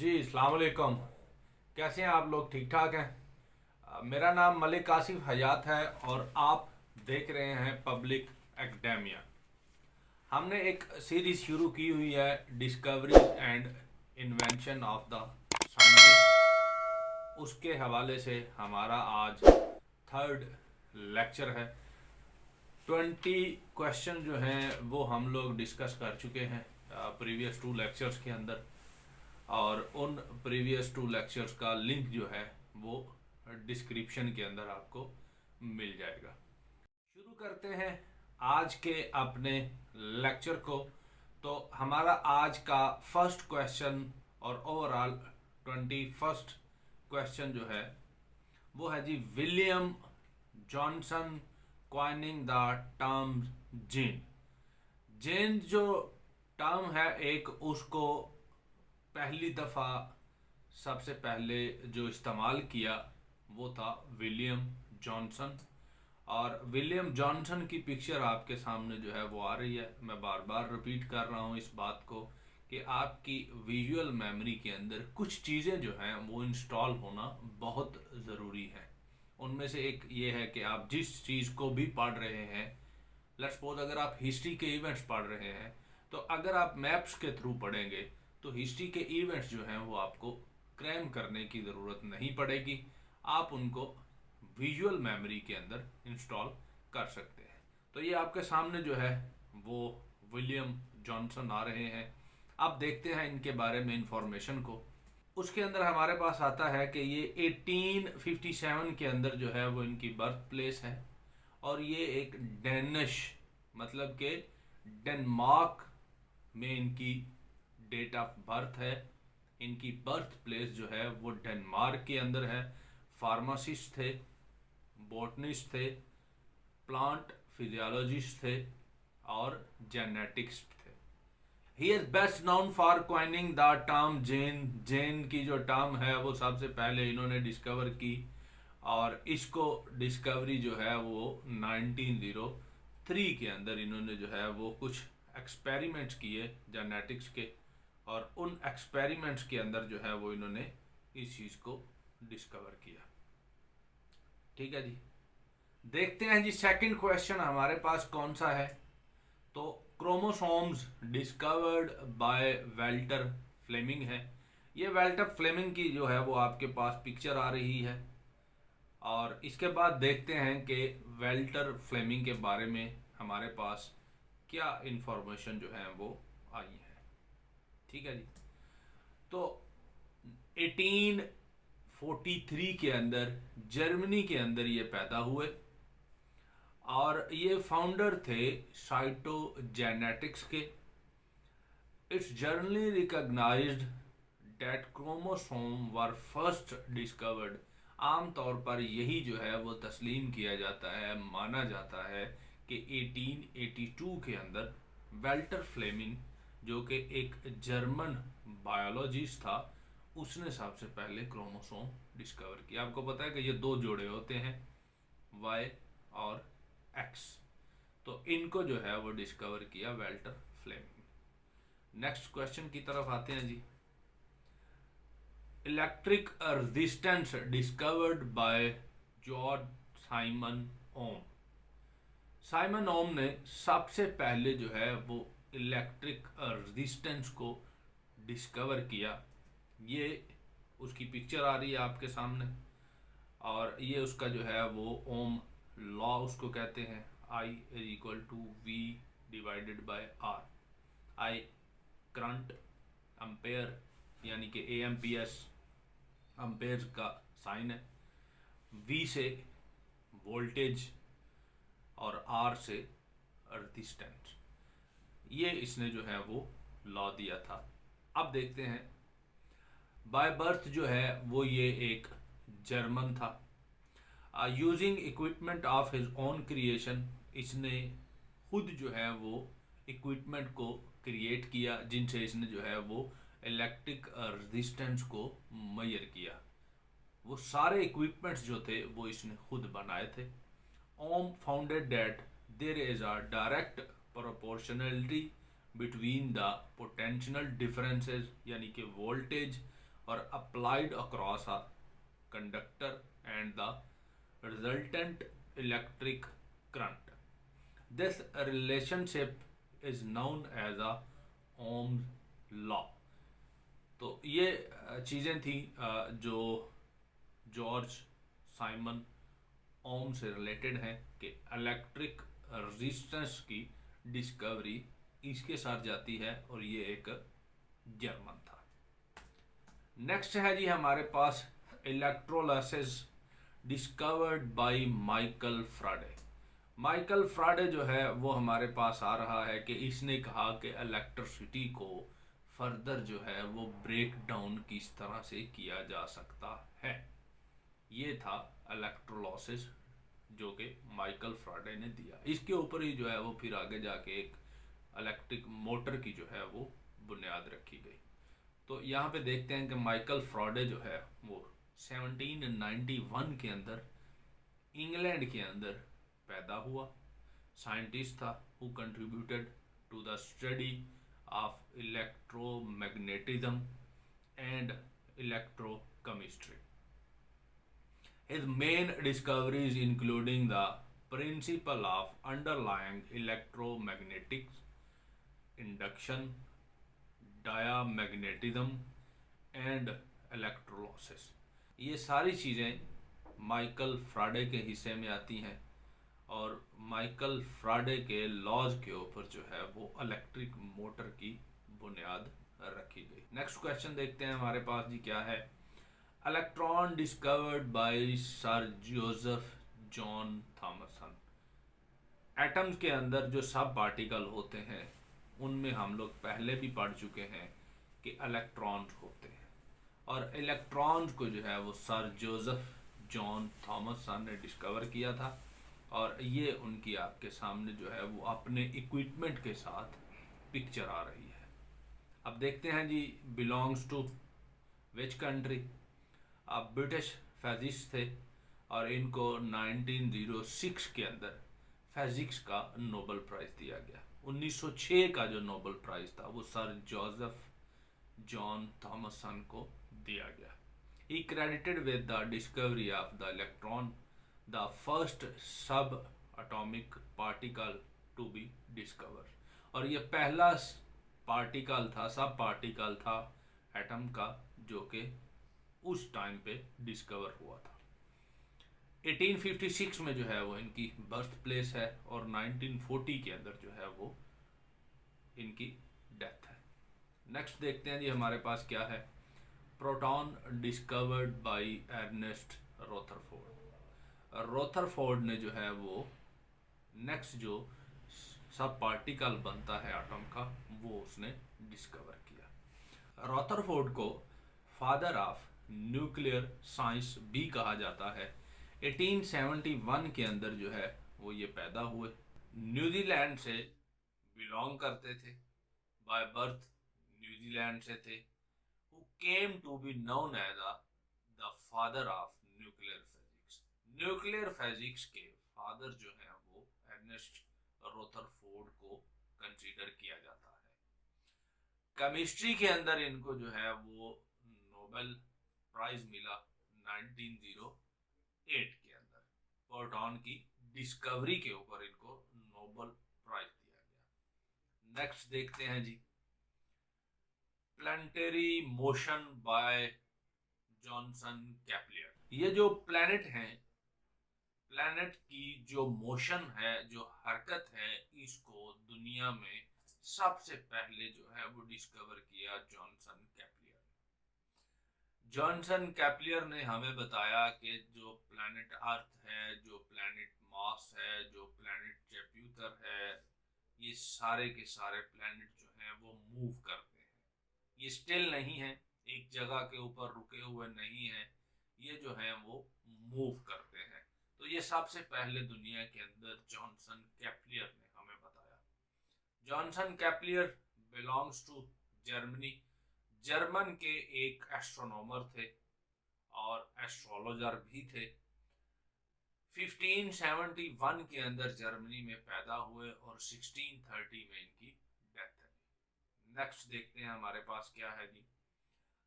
जी अस्सलाम वालेकुम। कैसे हैं आप लोग? ठीक ठाक हैं? मेरा नाम मलिक आसिफ हयात है और आप देख रहे हैं पब्लिक एकेडेमिया। हमने एक सीरीज शुरू की हुई है, discovery and invention of the scientist. उसके हवाले से हमारा आज थर्ड लेक्चर है। 20 क्वेश्चन जो हैं वो हम लोग डिस्कस कर चुके हैं प्रीवियस 2 लेक्चर्स के अंदर, और उन प्रीवियस 2 लेक्चर्स का लिंक जो है वो डिस्क्रिप्शन के अंदर आपको मिल जाएगा। शुरू करते हैं आज के अपने लेक्चर को। तो हमारा आज का फर्स्ट क्वेश्चन और ओवरऑल 21st क्वेश्चन जो है वो है जी, William Johnson coining the term gene. Gene जो टर्म है एक, उसको पहली दफ़ा सबसे पहले जो इस्तेमाल किया वो था विलियम जॉनसन। और विलियम जॉनसन की पिक्चर आपके सामने जो है वो आ रही है। मैं बार बार रिपीट कर रहा हूँ इस बात को कि आपकी विजुअल मेमोरी के अंदर कुछ चीज़ें जो हैं वो इंस्टॉल होना बहुत ज़रूरी है। उनमें से एक ये है कि आप जिस चीज़ को भी पढ़ रहे हैं, लेट्स सपोज अगर आप हिस्ट्री के इवेंट्स पढ़ रहे हैं, तो अगर आप मैप्स के थ्रू पढ़ेंगे तो हिस्ट्री के इवेंट्स जो हैं वो आपको क्रैम करने की ज़रूरत नहीं पड़ेगी। आप उनको विजुअल मेमोरी के अंदर इंस्टॉल कर सकते हैं। तो ये आपके सामने जो है वो विलियम जॉनसन आ रहे हैं। आप देखते हैं इनके बारे में इंफॉर्मेशन को। उसके अंदर हमारे पास आता है कि ये 1857 के अंदर जो है वो इनकी बर्थ प्लेस है, और ये एक डेनिश मतलब के डेनमार्क में इनकी डेट ऑफ बर्थ है। इनकी बर्थ प्लेस जो है वो डेनमार्क के अंदर है। फार्मासिस्ट थे, बोटनिस्ट थे, प्लांट फिजियोलॉजिस्ट थे और जेनेटिक्स थे। He is best known for coining the term gene. Gene की जो टर्म है वो सबसे पहले इन्होंने डिस्कवर की, और इसको डिस्कवरी जो है वो 1903 के अंदर इन्होंने जो है वो कुछ एक्सपेरिमेंट्स किए जेनेटिक्स के, और उन एक्सपेरिमेंट्स के अंदर जो है वो इन्होंने इस चीज़ को डिस्कवर किया। ठीक है जी, देखते हैं जी सेकंड क्वेश्चन हमारे पास कौन सा है। तो chromosomes discovered by Walther Flemming है। ये वेल्टर फ्लेमिंग की जो है वो आपके पास पिक्चर आ रही है, और इसके बाद देखते हैं कि वेल्टर फ्लेमिंग के बारे में हमारे पास क्या इंफॉर्मेशन जो है वो आई है। ठीक है जी, तो 1843 के अंदर जर्मनी के अंदर ये पैदा हुए, और ये फाउंडर थे साइटोजेनेटिक्स के। It's generally recognised that chromosome were first discovered. आमतौर पर यही जो है वो तस्लीम किया जाता है, माना जाता है कि 1882 के अंदर वेल्टर फ्लेमिंग, जो कि एक जर्मन बायोलॉजिस्ट था, उसने सबसे पहले क्रोमोसोम डिस्कवर किया। आपको पता है कि ये दो जोड़े होते हैं, वाई और एक्स, तो इनको जो है वो डिस्कवर किया वेल्टर फ्लेमिंग। नेक्स्ट क्वेश्चन की तरफ आते हैं जी। Electric resistance discovered by George Simon Ohm. Simon Ohm ने सबसे पहले जो है वो इलेक्ट्रिक रेजिस्टेंस को डिस्कवर किया। ये उसकी पिक्चर आ रही है आपके सामने, और ये उसका जो है वो ओम लॉ उसको कहते हैं। I is equal to V divided by R। I current, ampere यानी कि AMPS अम्पेयर का साइन है, V से वोल्टेज और R से रेजिस्टेंस। ये इसने जो है वो लॉ दिया था। अब देखते हैं, बाय बर्थ जो है वो ये एक जर्मन था। Using equipment of his own creation, इसने खुद जो है वो इक्विपमेंट को क्रिएट किया जिनसे इसने जो है वो इलेक्ट्रिक रेजिस्टेंस को मेजर किया। वो सारे इक्विपमेंट्स जो थे वो इसने खुद बनाए थे। Ohm founded that there is a direct proportionality between the potential differences, यानी कि वोल्टेज और applied across a conductor and the resultant electric current. This relationship is known as a Ohm's law. तो ये चीज़ें थी जो जॉर्ज साइमन ओम से related हैं कि इलेक्ट्रिक रेजिस्टेंस की डिस्कवरी इसके साथ जाती है और ये एक जर्मन था। नेक्स्ट है जी हमारे पास electrolysis discovered by Michael Faraday. Michael Faraday जो है वो हमारे पास आ रहा है कि इसने कहा कि इलेक्ट्रिसिटी को फर्दर जो है वो ब्रेक डाउन किस तरह से किया जा सकता है। ये था इलेक्ट्रोलाइसिस जो कि माइकल फ्राडे ने दिया। इसके ऊपर ही जो है वो फिर आगे जाके एक इलेक्ट्रिक मोटर की जो है वो बुनियाद रखी गई। तो यहाँ पे देखते हैं कि माइकल फ्राडे जो है वो 1791 के अंदर इंग्लैंड के अंदर पैदा हुआ। साइंटिस्ट था who contributed to the study of electromagnetism and electrochemistry. His main discoveries including the principle of underlying electromagnetics, induction, diamagnetism and electrolysis। ये सारी चीज़ें माइकल फ्राडे के हिस्से में आती हैं और माइकल फ्राडे के लॉज के ऊपर जो है वो इलेक्ट्रिक मोटर की बुनियाद रखी गई। नेक्स्ट क्वेश्चन देखते हैं हमारे पास जी क्या है। Electron discovered by sir Joseph John Thomson. Atoms के अंदर जो सब पार्टिकल होते हैं उनमें हम लोग पहले भी पढ़ चुके हैं कि इलेक्ट्रॉन्स होते हैं और इलेक्ट्रॉन्स को जो है वो सर जोसेफ जॉन थॉमसन ने डिस्कवर किया था और ये उनकी आपके सामने जो है वो अपने इक्विपमेंट के साथ पिक्चर आ रही है। अब देखते हैं जी बिलोंग्स टू विच कंट्री। अब ब्रिटिश फिजिक्स थे और इनको 1906 के अंदर फिजिक्स का नोबेल प्राइज़ दिया गया। 1906 का जो नोबेल प्राइज़ था वो सर जोसेफ जॉन थॉमसन को दिया गया। He credited with the discovery of the electron, the first sub atomic particle to be discover. और ये पहला पार्टिकल था, सब पार्टिकल था एटम का जो कि उस टाइम पे डिस्कवर हुआ था। 1856 में जो है वो इनकी बर्थ प्लेस है और 1940 के अंदर जो है वो इनकी डेथ है। नेक्स्ट देखते हैं जी हमारे पास क्या है। Proton discovered by Ernest Rutherford. Rutherford ने जो है वो नेक्स्ट जो सब पार्टिकल बनता है एटम का वो उसने डिस्कवर किया। रदरफोर्ड को फादर ऑफ न्यूक्लियर साइंस भी कहा जाता है। 1871 के अंदर जो है वो ये पैदा हुए। न्यूजीलैंड से बिलोंग करते थे, बाय बर्थ न्यूजीलैंड से थे। Who came to be known as the father of nuclear physics. Nuclear physics के फादर जो है वो अर्नेस्ट रदरफोर्ड को कंसीडर किया जाता है। केमिस्ट्री के अंदर इनको जो है वो नोबेल प्राइज मिला 1908 के अंदर। प्रोटॉन की डिस्कवरी के ऊपर इनको नोबेल प्राइज दिया गया। नेक्स्ट देखते हैं जी प्लानिटरी मोशन बाय जॉनसन कैप्लियर। ये जो प्लैनेट हैं, प्लैनेट की जो मोशन है, जो हरकत है, इसको दुनिया में सबसे पहले जो है वो डिस्कवर किया जॉनसन कैप्लियर। जॉनसन कैप्लियर ने हमें बताया कि जो प्लैनेट अर्थ है, जो प्लैनेट मार्स है, जो प्लैनेट जुपिटर है, ये सारे के सारे प्लैनेट जो हैं वो मूव करते हैं। ये स्टिल नहीं है, एक जगह के ऊपर रुके हुए नहीं हैं, ये जो हैं वो मूव करते हैं। तो ये सबसे पहले दुनिया के अंदर जॉनसन कैप्लियर ने हमें बताया। Johnson Kepler belongs to Germany. German के एक एस्ट्रोनॉमर थे और एस्ट्रोलॉजर भी थे। 1571 के अंदर जर्मनी में पैदा हुए और 1630 में इनकी डेथ है। नेक्स्ट देखते हैं हमारे पास क्या है जी।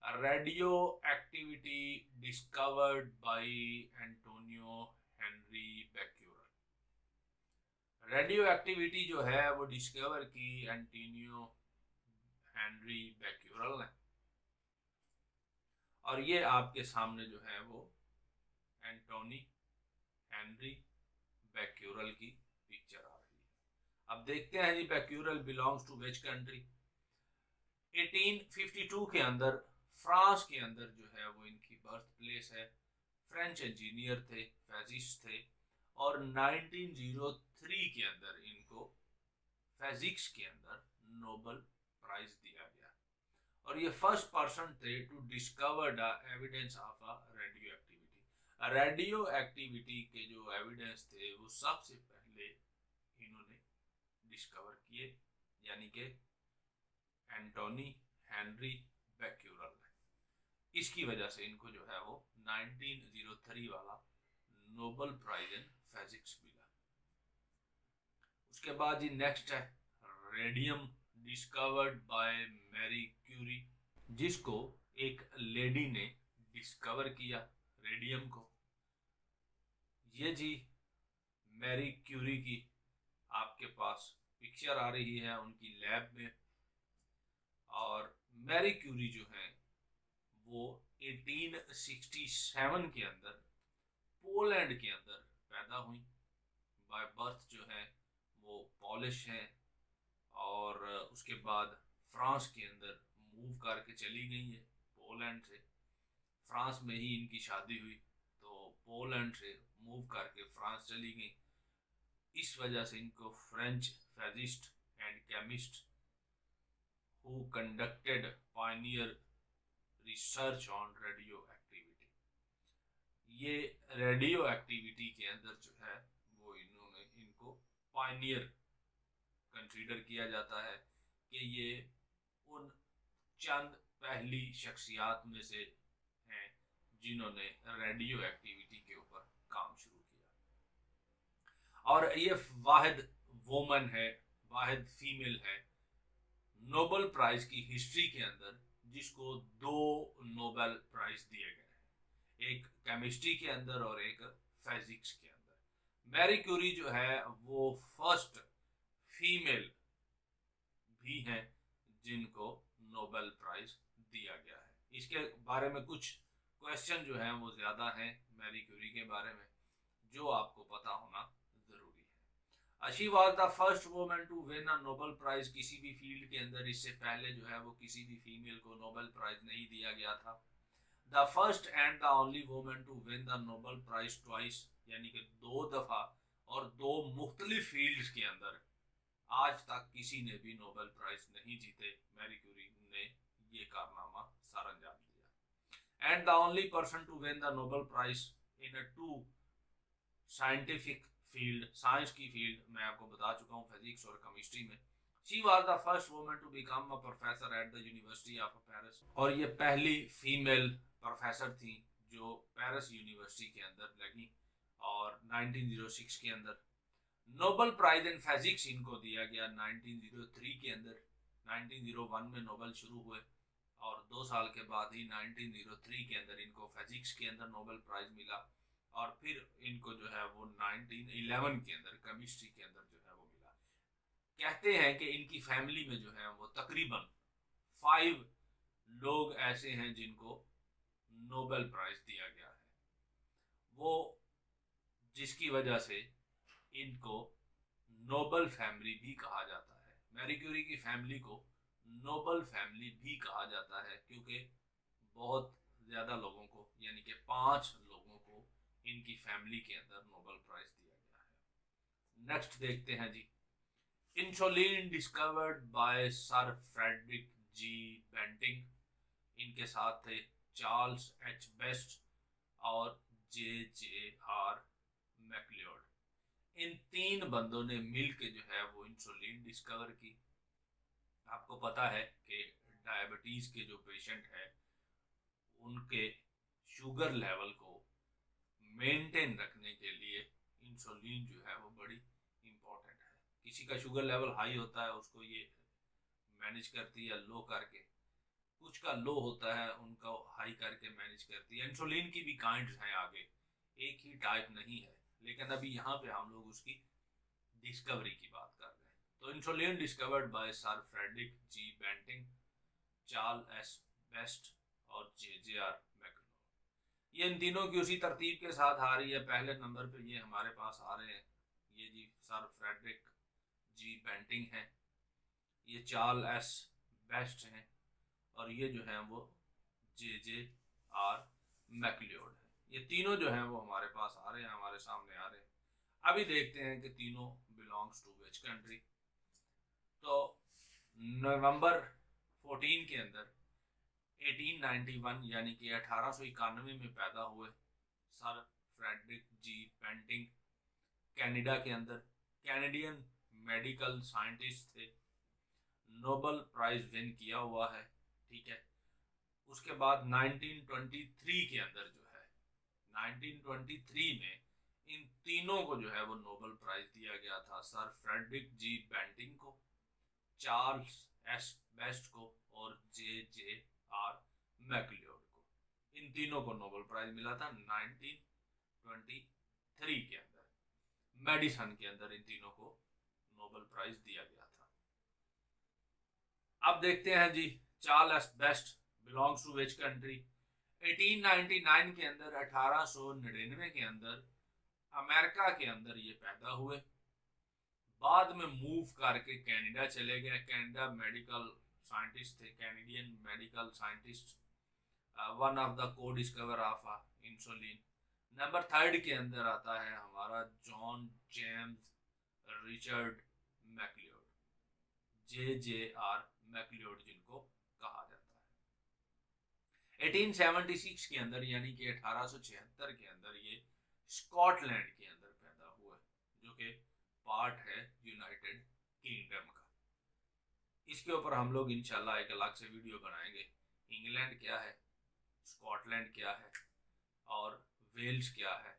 Radio activity discovered by Antonio Henri Becquerel. Radio activity जो है वो डिस्कवर की एंटोनियो हेनरी बैक्यूरेल ने, और ये आपके सामने जो है वो एंटोनी हेनरी बैक्यूरेल की पिक्चर आ रही है। अब देखते हैं जी Becquerel belongs to which country. 1852 के अंदर फ्रांस के अंदर जो है वो इनकी बर्थ प्लेस है। फ्रेंच इंजीनियर थे, फिजिस्ट थे, और 1903 के अंदर इनको फिजिक्स के अंदर नोबेल प्राइज दिया गया, और ये फर्स्ट पर्सन थे to discover the evidence of a radio activity. Radio activity के जो एविडेंस थे वो सबसे पहले इन्होंने डिस्कवर किए, यानी कि एंटोनी हेनरी बैक्यूरेल ने। इसकी वजह से इनको जो है वो 1903 वाला नोबेल प्राइज इन फिजिक्स मिला। उसके बाद जी नेक्स्ट है radium discovered by Marie Curie, जिसको एक लेडी ने डिस्कवर किया रेडियम को। ये जी मैरी क्यूरी की आपके पास पिक्चर आ रही है उनकी लैब में, और मैरी क्यूरी जो है वो 1867 के अंदर पोलैंड के अंदर पैदा हुई। बाय बर्थ जो है वो पॉलिश हैं, और उसके बाद फ्रांस के अंदर मूव करके चली गई है। पोलैंड से फ्रांस में ही इनकी शादी हुई, तो पोलैंड से मूव करके फ्रांस चली गई। इस वजह से इनको French physicist and chemist who conducted Pioneer research on radio activity, ये रेडियो एक्टिविटी के अंदर जो है वो इनको पायनियर कंसीडर किया जाता है कि ये उन चंद पहली शख्सियात में से हैं जिन्होंने रेडियो एक्टिविटी के ऊपर काम शुरू किया। और ये वाहिद वोमन है, वाहिद फीमेल है नोबेल प्राइज की हिस्ट्री के अंदर जिसको 2 नोबेल प्राइज दिए गए हैं, एक केमिस्ट्री के अंदर और एक फिजिक्स के अंदर। मैरी क्यूरी जो है वो फर्स्ट फीमेल भी हैं जिनको नोबेल प्राइज दिया गया है। इसके बारे में कुछ क्वेश्चन जो हैं वो ज़्यादा हैं मैरी क्यूरी के बारे में, जो आपको पता होना ज़रूरी है। She was the first woman to win a Nobel prize किसी भी फील्ड के अंदर। इससे पहले जो है वो किसी भी फीमेल को नोबेल प्राइज नहीं दिया गया था। The first and the only woman to win the Nobel prize twice, यानी कि 2 दफ़ा और 2 मुख्तलिफ फील्ड्स के अंदर आज तक किसी ने भी नोबेल प्राइज नहीं जीते। मैरी क्यूरी ने ये कारनामा सर अंजाम दिया। And the only person to win the Nobel prize in a 2 scientific field, science की फील्ड मैं आपको बता चुका हूँ, फिजिक्स और केमिस्ट्री में। She was the first woman to become a professor at the university of Paris, और ये पहली फीमेल प्रोफेसर थी जो पेरिस यूनिवर्सिटी के अंदर लगी, और 1906 के अंदर। नोबेल प्राइज इन फिजिक्स इनको दिया गया 1903 के अंदर। 1901 में नोबेल शुरू हुए, और 2 साल के बाद ही 1903 के अंदर इनको फिजिक्स के अंदर नोबेल प्राइज मिला, और फिर इनको जो है वो 1911 के अंदर केमिस्ट्री के अंदर जो है वो मिला। कहते हैं कि इनकी फैमिली में जो है वो तकरीबन 5 लोग ऐसे हैं जिनको नोबेल प्राइज दिया गया है, वो जिसकी वजह से इनको नोबेल फैमिली भी कहा जाता है। मैरी क्यूरी की फैमिली को नोबेल फैमिली भी कहा जाता है, क्योंकि बहुत ज़्यादा लोगों को, यानी कि 5 लोगों को इनकी फैमिली के अंदर नोबेल प्राइज दिया गया है। नेक्स्ट देखते हैं जी, insulin discovered by sir Frederick G Banting. इनके साथ थे चार्ल्स एच बेस्ट और JJR मैक्लियोड। इन 3 बंदों ने मिलकर जो है वो इंसुलिन डिस्कवर की। आपको पता है कि डायबिटीज़ के जो पेशेंट है उनके शुगर लेवल को मेंटेन रखने के लिए इंसुलिन जो है वो बड़ी इम्पोर्टेंट है। किसी का शुगर लेवल हाई होता है, उसको ये मैनेज करती है लो करके। कुछ का लो होता है, उनका हाई करके मैनेज करती है। इंसुलिन की भी काइंड्स हैं आगे, एक ही टाइप नहीं है, लेकिन अभी यहाँ पे हम लोग उसकी डिस्कवरी की बात कर रहे हैं। तो insulin discovered by sir Frederick G Banting, Charles S Best और जे मैक्लोड। ये इन तीनों की उसी तरतीब के साथ आ रही है। पहले नंबर पे ये हमारे पास आ रहे हैं, ये जी सर फ्रेडरिक जी बेंटिंग है, ये चार्ल्स एस बेस्ट हैं, और ये जो है वो जे आर मैक्लियोड है। ये तीनों जो हैं वो हमारे पास आ रहे हैं, हमारे सामने आ रहे हैं। अभी देखते हैं कि तीनों बिलोंग्स टू विच कंट्री। तो नवंबर 14 के अंदर 1891 यानी कि 1891 में पैदा हुए sir Frederick G Bentinck, Canada के अंदर कैनेडियन मेडिकल साइंटिस्ट थे, नोबेल प्राइज विन किया हुआ है, ठीक है। उसके बाद 1923 के अंदर जो है 1923 में इन तीनों को जो है वो नोबेल प्राइज दिया गया था, सर फ्रेडरिक जी बेंटिंग को, चार्ल्स एस बेस्ट को और जे आर मैक्लियोड को। इन तीनों को नोबेल प्राइज मिला था 1923 के अंदर। मेडिसिन के अंदर इन तीनों को नोबेल प्राइज दिया गया था। अब देखते हैं जी, Charles Best belongs to which country. 1899 के अंदर 1899 के अंदर अमेरिका के अंदर ये पैदा हुए, बाद में मूव करके कनाडा चले गए। कनाडा मेडिकल साइंटिस्ट थे, Canadian medical scientist, one of the co discover of insulin. Number 3 के अंदर आता है हमारा John James Richard Macleod, J R Macleod जिनको कहा जाता है। 1876 के अंदर यानी कि 1876 के अंदर ये स्कॉटलैंड के अंदर पैदा हुए, जो कि पार्ट है यूनाइटेड किंगडम का। इसके ऊपर हम लोग इंशाल्लाह एक अलग से वीडियो बनाएंगे। इंग्लैंड क्या है, स्कॉटलैंड क्या है, और वेल्स क्या है,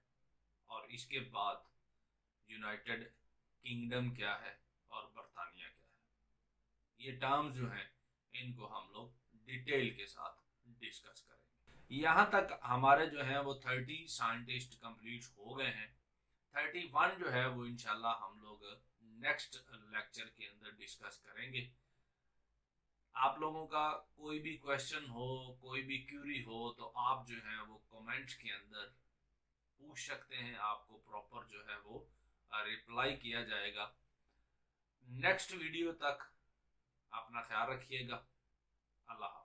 और इसके बाद यूनाइटेड किंगडम क्या है, और बरतानिया क्या है। ये टर्म्स जो हैं इनको हम लोग डिटेल के साथ डिस्कस करेंगे। यहाँ तक हमारे जो हैं वो 30 साइंटिस्ट कंप्लीट हो गए हैं। 31 जो है वो इंशाल्लाह हम लोग नेक्स्ट लेक्चर के अंदर डिस्कस करेंगे। आप लोगों का कोई भी क्वेश्चन हो, कोई भी क्यूरी हो, तो आप जो है वो कमेंट्स के अंदर पूछ सकते हैं, आपको प्रॉपर जो है वो रिप्लाई किया जाएगा। नेक्स्ट वीडियो तक अपना ख्याल रखिएगा। अल्लाह हाफ़िज़।